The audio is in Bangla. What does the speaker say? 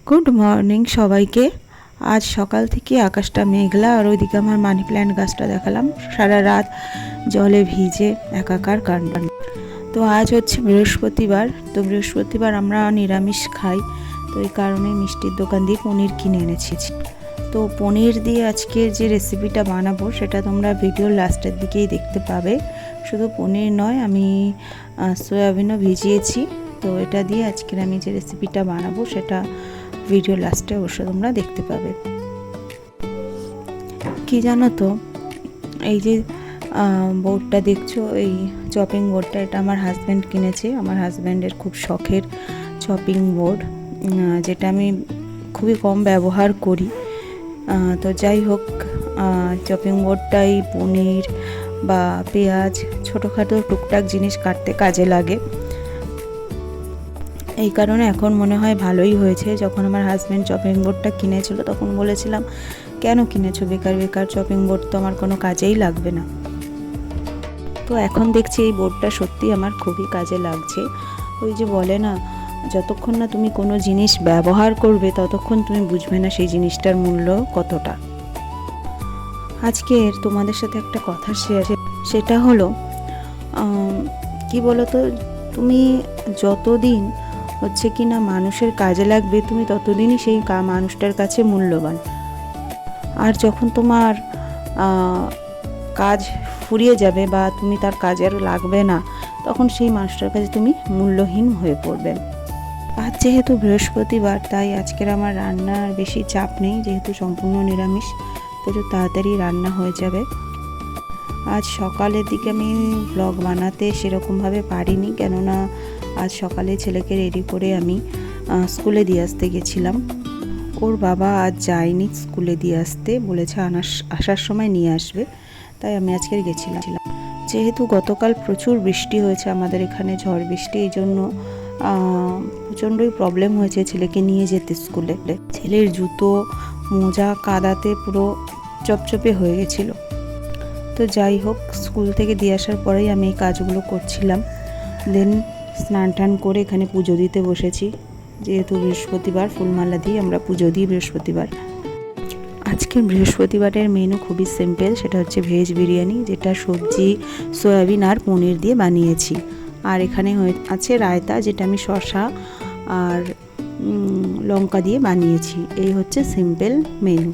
গুড মর্নিং সবাইকে। আজ সকাল থেকে আকাশটা মেঘলা, আর ওইদিকে আমার মানি প্ল্যান্ট গাছটা দেখালাম সারা রাত জলে ভিজে একাকার কাণ্ড। তো আজ হচ্ছে বৃহস্পতিবার, তো বৃহস্পতিবার আমরা নিরামিষ খাই, তো এই কারণে মিষ্টির দোকান দিয়ে পনির কিনে এনেছি। তো পনির দিয়ে আজকে যে রেসিপিটা বানাবো সেটা তোমরা ভিডিওর লাস্টের দিকেই দেখতে পাবে। শুধু পনির নয়, আমি সয়াবিনও ভিজিয়েছি। তো এটা দিয়ে আজকের আমি যে রেসিপিটা বানাবো সেটা ভিডিও লাস্টে অবশ্যই তোমরা দেখতে পাবে। কি জানো তো, এই যে বোর্ডটা দেখছো, এই চপিং বোর্ডটা, এটা আমার হাজব্যান্ড কিনেছে। আমার হাজব্যান্ডের খুব শখের চপিং বোর্ড, যেটা আমি খুবই কম ব্যবহার করি। তো যাই হোক, চপিং বোর্ডটাই পনির বা পেঁয়াজ, ছোটোখাটো টুকটাক জিনিস কাটতে কাজে লাগে। এই কারণে এখন মনে হয় ভালোই হয়েছে। যখন আমার হাজব্যান্ড চপিং বোর্ডটা কিনেছিল তখন বলেছিলাম, কেন কিনেছো, বেকার বেকার চপিং বোর্ড তো আমার কোনো কাজেই লাগবে না। তো এখন দেখছি এই বোর্ডটা সত্যি আমার খুবই কাজে লাগছে। ওই যে বলে না, যতক্ষণ না তুমি কোনো জিনিস ব্যবহার করবে ততক্ষণ তুমি বুঝবে না সেই জিনিসটার মূল্য কতটা। আজকের তোমাদের সাথে একটা কথা শেয়ার, সেটা হলো কি বলো তো, তুমি যতদিন হচ্ছে কি না মানুষের কাজে লাগবে, তুমি ততদিনই সেই মানুষটার কাছে মূল্যবান। আর যখন তোমার কাজ ফুরিয়ে যাবে বা তুমি তার কাজে আর লাগবে না, তখন সেই মানুষটার কাছে তুমি মূল্যহীন হয়ে পড়বে। আজ যেহেতু বৃহস্পতিবার, তাই আজকের আমার রান্নার বেশি চাপ নেই, যেহেতু সম্পূর্ণ নিরামিষ, প্রচুর তাড়াতাড়ি রান্না হয়ে যাবে। আজ সকালের দিকে আমি ব্লগ বানাতে সেরকমভাবে পারিনি, কেননা আজ সকালে ছেলেকে রেডি করে আমি স্কুলে দিয়ে আসতে গেছিলাম। ওর বাবা আজ যায়নি স্কুলে দিয়ে আসতে, বলেছে আসার সময় নিয়ে আসবে, তাই আমি আজকে গেছিলাম। যেহেতু গতকাল প্রচুর বৃষ্টি হয়েছে আমাদের এখানে, ঝড় বৃষ্টি, এই জন্য প্রচণ্ডই প্রবলেম হয়েছে ছেলেকে নিয়ে যেতে স্কুলে। ছেলের জুতো মোজা কাদাতে পুরো চপচপে হয়ে গেছিলো। তো যাই হোক, স্কুল থেকে দিয়ে আসার পরেই আমি এই কাজগুলো করছিলাম। দেন স্নান টান করে এখানে পুজো দিতে বসেছি। যেহেতু বৃহস্পতিবার, ফুলমালা দিয়ে আমরা পুজো দিই বৃহস্পতিবার। আজকে বৃহস্পতিবারের মেনু খুবই সিম্পল, সেটা হচ্ছে ভেজ বিরিয়ানি, যেটা সবজি, সয়াবিন আর পনির দিয়ে বানিয়েছি। আর এখানে আছে রায়তা, যেটা আমি শসা আর লঙ্কা দিয়ে বানিয়েছি। এই হচ্ছে সিম্পল মেনু।